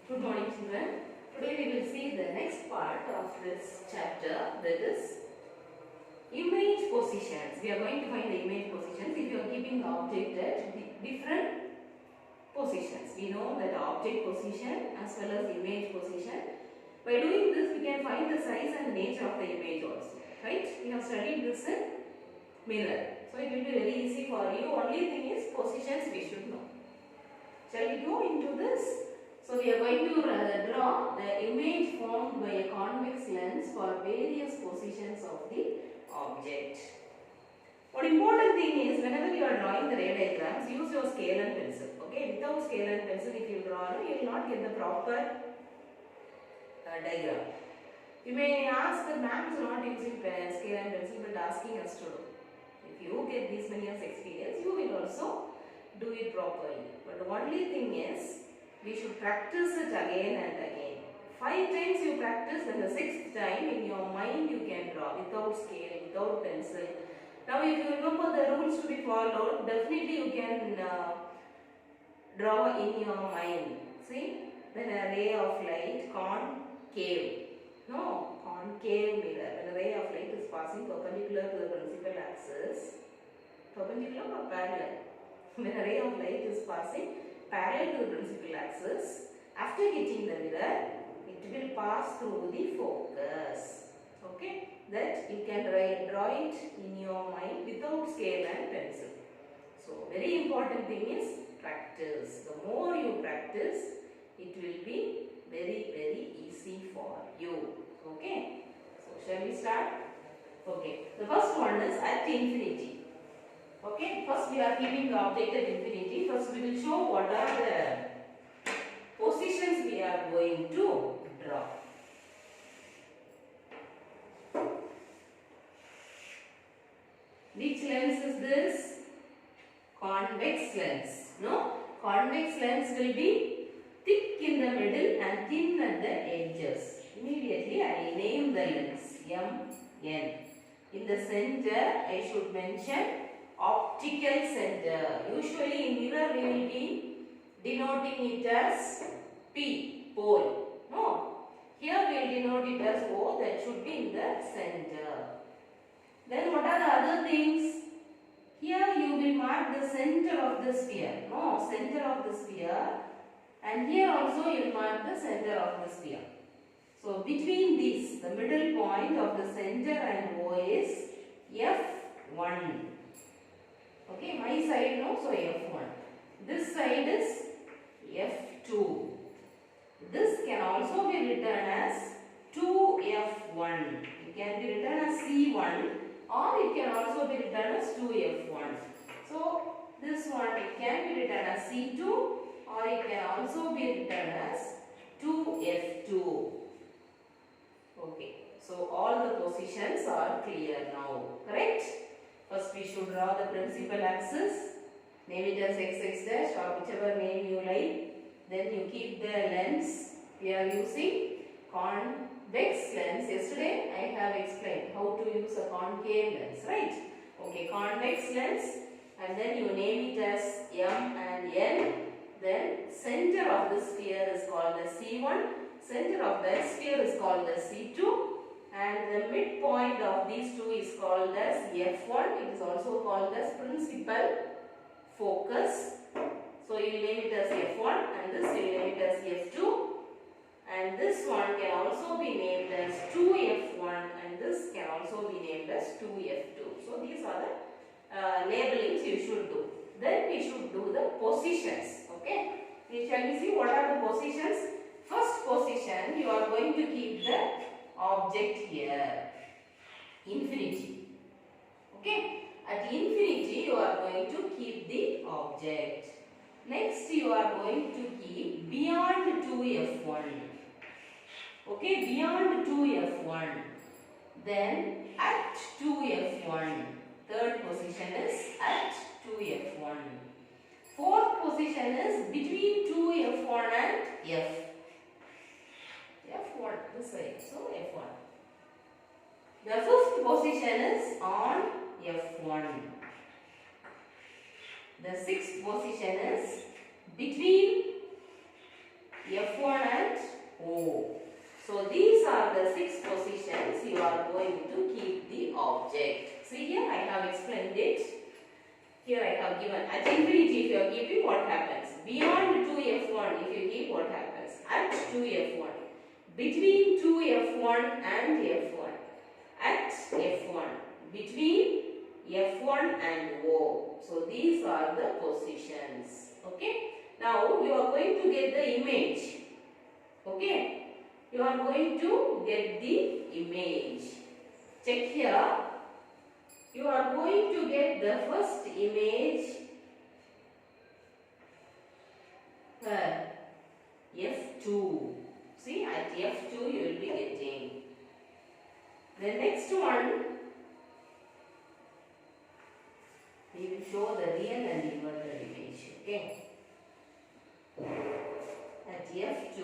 Good morning, children. Today we will see the next part of this chapter, that is image positions. We are going to find the image positions if you are keeping the object at different positions. We know that object position as well as image position. By doing this, we can find the size and nature of the image also. Right? We have studied this in mirror. So it will be very easy for you. Only thing is positions we should know. Shall we go into this? So we are going to draw the image formed by a convex lens for various positions of the object. One important thing is, whenever you are drawing the ray diagrams, use your scale and pencil. Okay, without scale and pencil, if you draw, you will not get the proper diagram. You may ask the ma'am is not using scale and pencil but asking us to do. If you get this many years experience, you will also do it properly. But the only thing is, we should practice it again and again. 5 times you practice, and the 6th time in your mind you can draw without scale, without pencil. Now if you remember the rules to be followed, definitely you can draw in your mind. See, when a ray of light, concave mirror, when a ray of light is passing perpendicular to the principal axis, perpendicular or parallel? When a ray of light is passing parallel to the principal axis, after hitting the mirror, it will pass through the focus. Okay, that you can draw it in your mind without scale and pencil. So very important thing is practice. The more you practice, it will be very easy for you. Okay, so shall we start? Okay, the first one is at infinity. Okay, first we are keeping the object at infinity. First we will show what are the positions we are going to draw. Which lens is this? Convex lens. No? Convex lens will be thick in the middle and thin at the edges. Immediately I name the lens MN. In the center I should mention optical center. Usually in mirror we will be denoting it as P, pole. No. Here we will denote it as O, that should be in the center. Then what are the other things? Here you will mark the center of the sphere. No, center of the sphere. And here also you will mark the center of the sphere. So between these, the middle point of the center and O is F1. Okay, my side no, so F1. This side is F2. This can also be written as 2F1. It can be written as C1 or it can also be written as 2F1. So this one it can be written as C2 or it can also be written as 2F2. Okay, so all the positions are clear now, correct? First we should draw the principal axis, name it as XX dash or whichever name you like. Then you keep the lens. We are using convex lens. Yesterday I have explained how to use a concave lens, right? Okay, convex lens, and then you name it as M and N. Then center of the sphere is called the C1, center of that sphere is called the C2. And the midpoint of these two is called as F1. It is also called as principal focus. So you will name it as F1 and this you will name it as F2. And this one can also be named as 2F1 and this can also be named as 2F2. So these are the labelings you should do. Then we should do the positions. Okay. Shall we see what are the positions? First position, you are going to keep the object here, infinity. Okay, at infinity you are going to keep the object. Next you are going to keep beyond 2F1. Okay, beyond 2F1. Then at 2F1. Third position is at 2F1. Fourth position is between 2F1 and F. F1, this side, so F1. The fifth position is on F1. The sixth position is between F1 and So these are the 6 positions you are going to keep the object. See here I have explained it. Here I have given at infinity if you are keeping, what happens? Beyond 2f1 if you keep, what happens? At 2f1. Between 2f1 and f1. At f1. Between f1 and o. So these are the positions. Okay. Now you are going to get the image. Okay. You are going to get the image. Check here. You are going to get the first image F2. See, at F2 you will be getting. The next one, we will show the real and inverted image. Okay. At F2,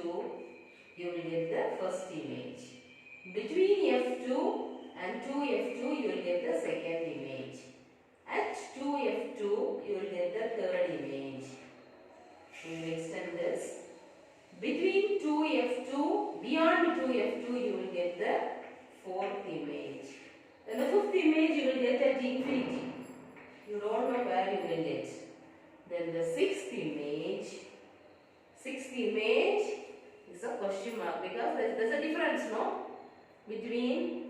you will get the first image. Between F2 and 2f2 you will get the second image. At 2f2 you will get the third image. We will extend this. Between 2f2, beyond 2f2 you will get the fourth image. Then the fifth image you will get at infinity. You don't know where you will get. Then the sixth image is a question mark because there is a difference, no? Between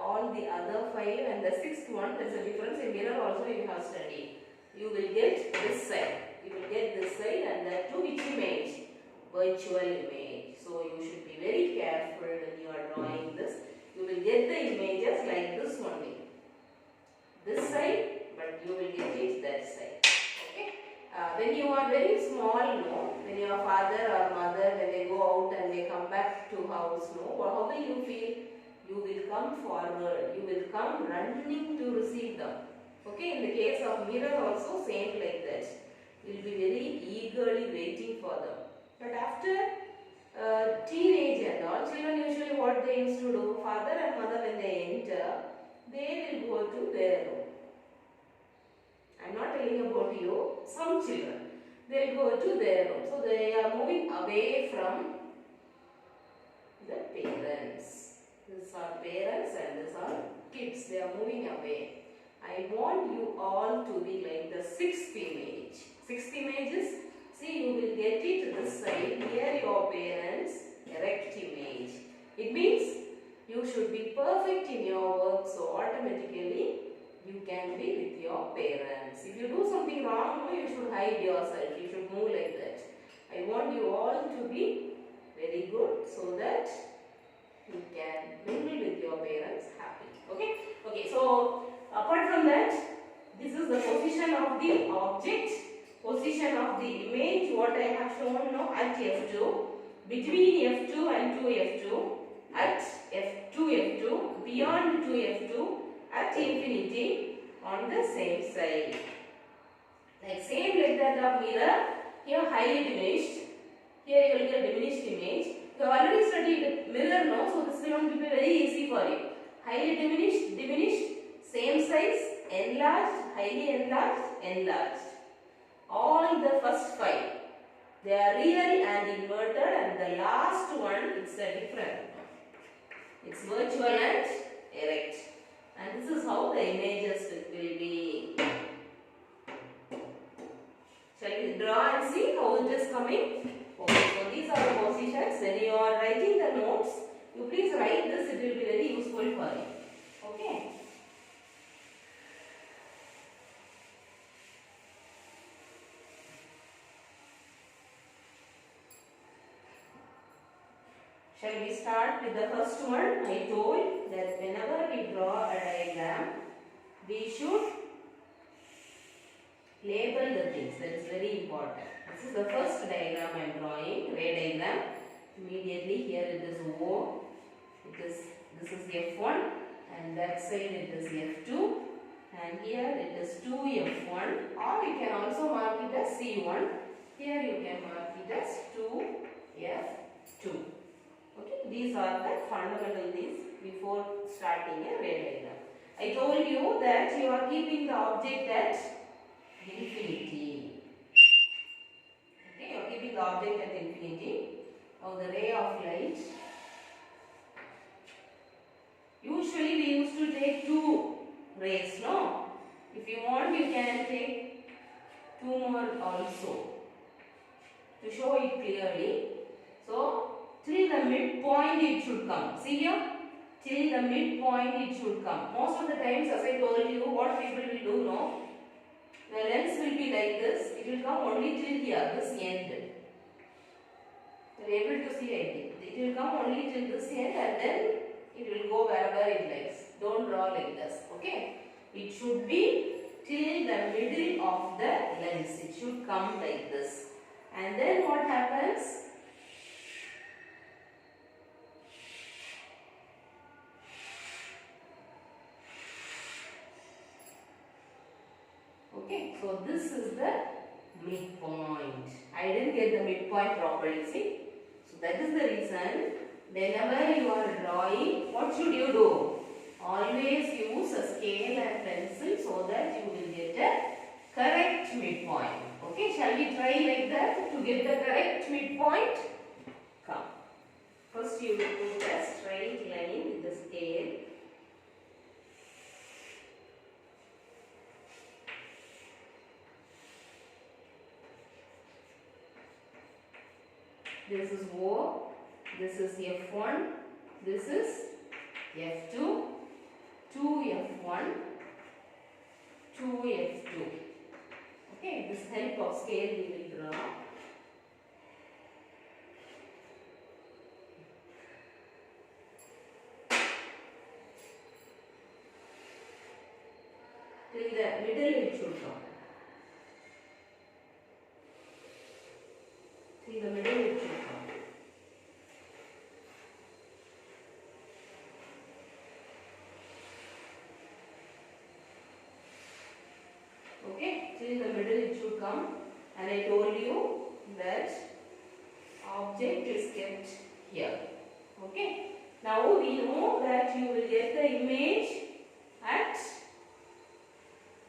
all the other 5 and the sixth one, there is a difference. In mirror also you have studied. You will get this side. You will get this side and that to which image? Virtual image. So you should be very careful when you are drawing this. You will get the images like this only. This side, but you will get it that side. Okay. When you are very small, no, when your father or mother, when they go out and they come back to house, no, how will you feel? You will come forward, you will come running to receive them. Okay, in the case of mirror also same like that. You will be very eagerly waiting for them. But after teenage and all, children usually what they used to do, father and mother when they enter, they will go to their room. I am not telling about you, some children. They will go to their room. So they are moving away from the parents. These are parents and these are kids. They are moving away. I want you all to be like the sixth image. Sixth image is, see, you will get it this side. Here your parents, erect image. It means you should be perfect in your work. So automatically you can be with your parents. If you do something wrong, you should hide yourself. You should move like that. I want you all to be very good so that you can mingle with your parents happily. Okay? Okay, so apart from that, this is the position of the object, position of the image, what I have shown now at F2, between F2 and 2F2, at F2, F2, beyond 2F2, at infinity, on the same side. Like same like that of mirror, here highly diminished, here you will get diminished image. You have already studied mirror now, so this will be very easy for you. Highly diminished, same size, enlarged, highly enlarged, enlarged. All the first 5, they are real and inverted, and the last one it's a different. It's virtual and erect. And this is how the images will be. Shall we draw and see how it is coming? Okay, so these are the positions. When you are writing the notes, you please write this, it will be very useful for you. Okay. Shall we start with the first one? I told that whenever we draw a diagram, we should label the things. That is very important. This is the first diagram I am drawing, ray diagram. Immediately here it is O. This is F1 and that side it is F2 and here it is 2F1, or you can also mark it as C1. Here you can mark it as 2F2. Okay, these are the fundamental things before starting a ray diagram. I told you that you are keeping the object at infinity. Okay, you are keeping the object at infinity. Now the ray of light to take 2 rays, no? If you want, you can take 2 more also to show it clearly. So, till the midpoint it should come. See here? Till the midpoint it should come. Most of the times, as I told you, what people will do, no? The lens will be like this. It will come only till here, this end. You are able to see, I think. It will come only till this end and then it will go wherever it likes. Don't draw like this. Okay? It should be till the middle of the lens. It should come like this. And then what happens? Okay, so this is the midpoint. I didn't get the midpoint properly, see? So that is the reason whenever you are drawing, what should you do? Always use a scale and pencil so that you will get a correct midpoint. Okay, shall we try like that to get the correct midpoint? Come. First you will put a straight line with the scale. This is O, this is F1, this is F2, 2F1, 2F2. Okay, this help of scale we will draw. Till the middle it should come. Till the middle it should come. Okay, till the middle it should come, and I told you that object is kept here. Okay, now we know that you will get the image at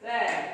where?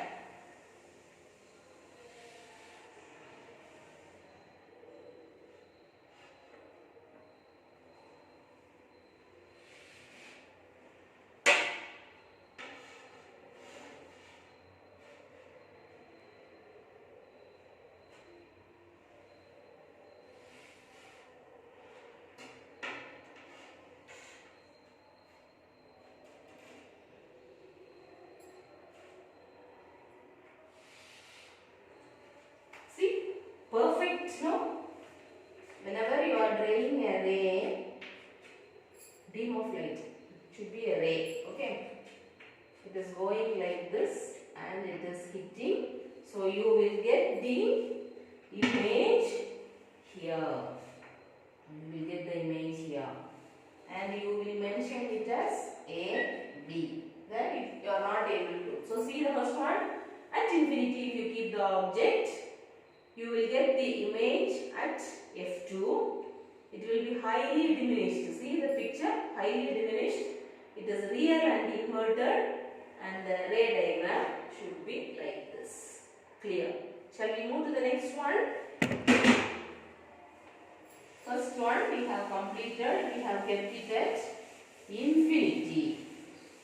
Perfect, no? Whenever you are drawing a ray, beam of light, it should be a ray, okay? It is going like this and it is hitting. So you will get the image here. You will get the image here. And you will mention it as A, B. Then if you are not able to. So see the first one. At infinity, if you keep the object, you will get the image at F2. It will be highly diminished. See the picture? Highly diminished. It is real and inverted, and the ray diagram should be like this. Clear? Shall we move to the next one? First one we have completed. We have kept it at infinity.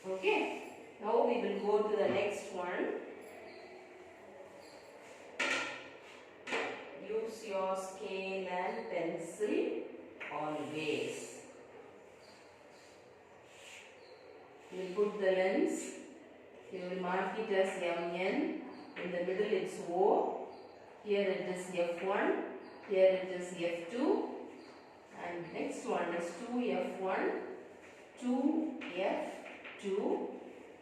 Okay. Now we will go to the next one. Use your scale and pencil always. You will put the lens. You will mark it as MN. In the middle it's O. Here it is F1. Here it is F2. And next one is 2F1. 2F2.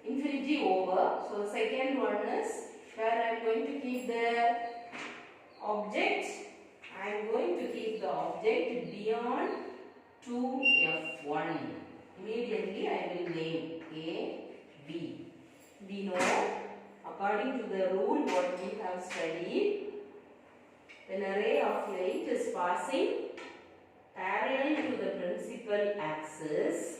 Infinity over. So the second one is where I am going to keep the object. I am going to keep the object beyond 2F1. Immediately I will name A, B. We know, according to the rule what we have studied, when a ray of light is passing parallel to the principal axis,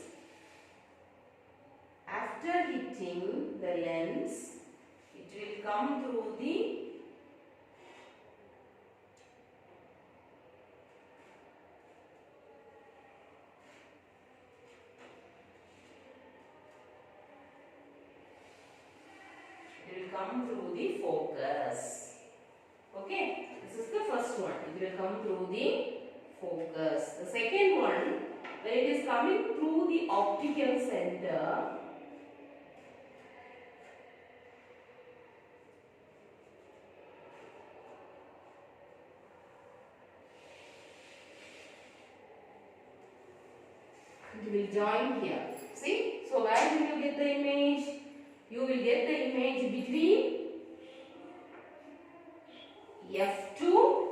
after hitting the lens, it will come through the it will come through the focus. The second one, when it is coming through the optical center, it will join here. See? So where will you get the image? You will get the image between F2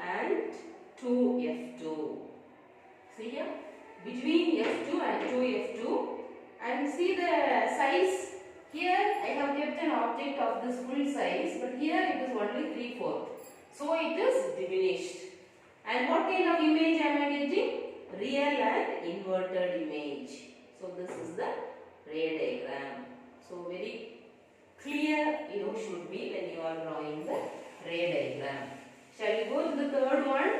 and 2F2. See here? Between F2 and 2F2. And see the size. Here I have kept an object of this full size, but here it is only 3/4. So it is diminished. And what kind of image am I getting? Real and inverted image. So this is the ray diagram. So very clear you should be when you are drawing the ray diagram. Shall we go to the third one?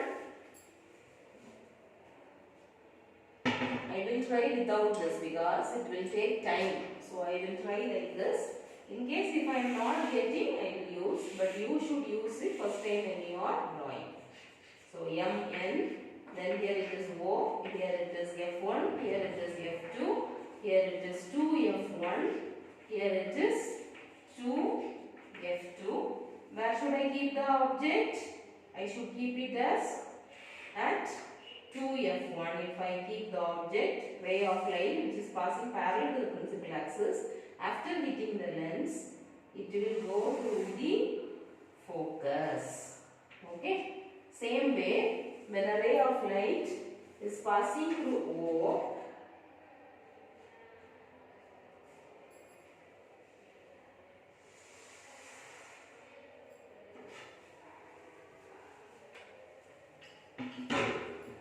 I will try without this because it will take time. So I will try like this. In case if I am not getting, I will use, but you should use it first time when you are drawing. So MN, then here it is O, here it is F1, here it is F2, here it is 2F1, here it is 2F2. Where should I keep the object? I should keep it as at 2F1. If I keep the object, ray of light which is passing parallel to the principal axis, after hitting the lens, it will go through the focus. Okay. Same way, when a ray of light is passing through O,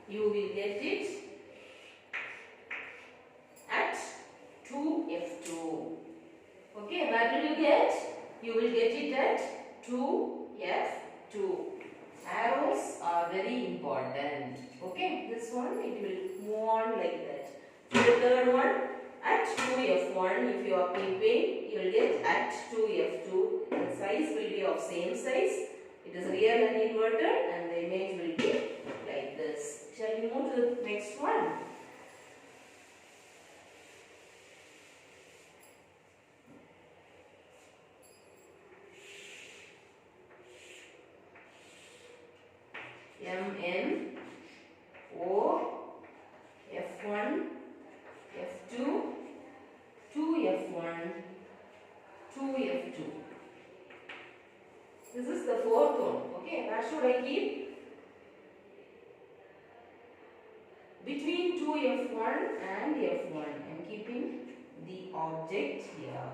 you will get it at 2F2. Okay, where will you get? You will get it at 2F2. Arrows are very important. Okay, this one it will move on like that. So the third one at 2F1, if you are keeping, you will get at 2F2. The size will be of same size. It is real and inverted, and the image will be like this. Shall we move to the next one? MN, O, F1, F2, 2F1, 2F2. This is the fourth one. Okay, where should I keep? Between 2F1 and F1. I am keeping the object here.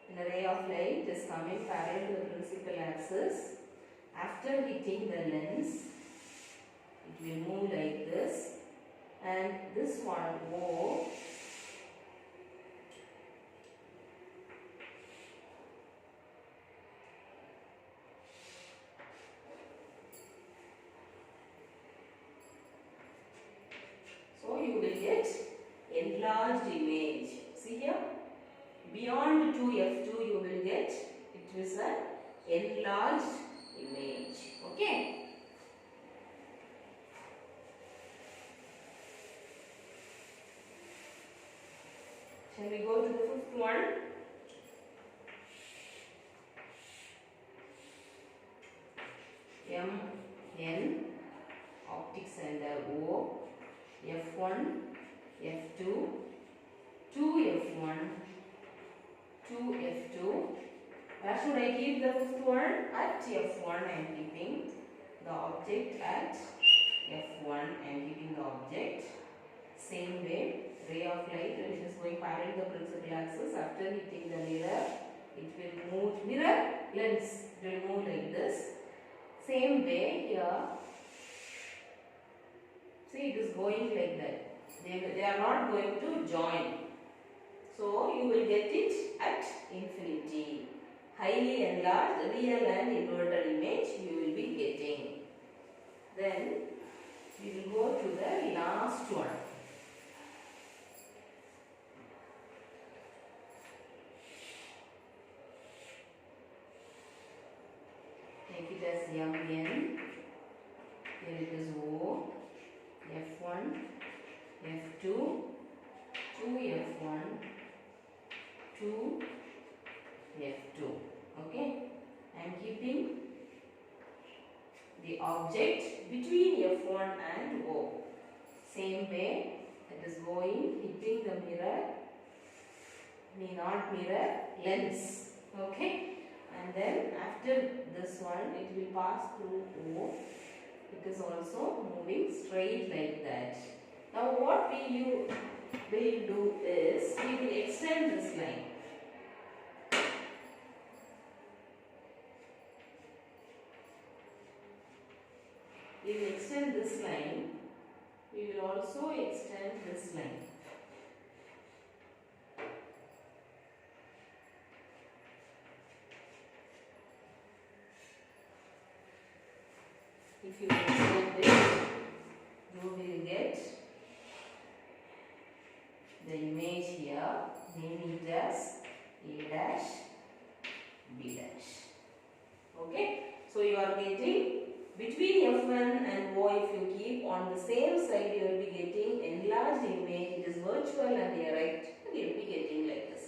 When a ray of light is coming parallel to the principal axis, after hitting the lens, it will move like this, and this one O, so you will get enlarged image. See here, beyond 2F2 you will get, it is an enlarged image. Okay. Shall we go to the fifth one? MN, optic center O, F1, F2, 2F1, 2F2. Where should I keep the fifth one? At F1 I am keeping the object at F1. I am keeping the object. Same way, ray of light which is going parallel to the principal axis, after hitting the mirror, it will move, mirror, lens, it will move like this. Same way here, see it is going like that. They are not going to join. So you will get it at infinity. Highly enlarged, real and inverted image you will be getting. Then we will go to the last one. Take it it as Mn. Here it is O, F1, F2, 2F1, 2, F2. Okay, I am keeping the object between F1 and O. Same way, it is going, hitting the mirror, not mirror, lens. Okay, and then after this one, it will pass through O. It is also moving straight like that. Now what we will do is, we will extend this line. We will extend this line. We will also extend this line. If you extend it, you will get the image here. Name it as A dash, B dash. Okay, so you are getting between F1 and O. If you keep on the same side, you will be getting enlarged image. It is virtual and direct, and you will be getting like this.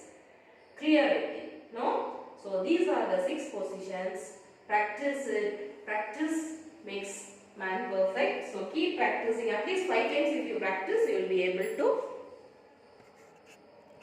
Clear it? No? So these are the 6 positions. Practice it. Practice makes man perfect. So keep practicing. At least 5 times if you practice, you will be able to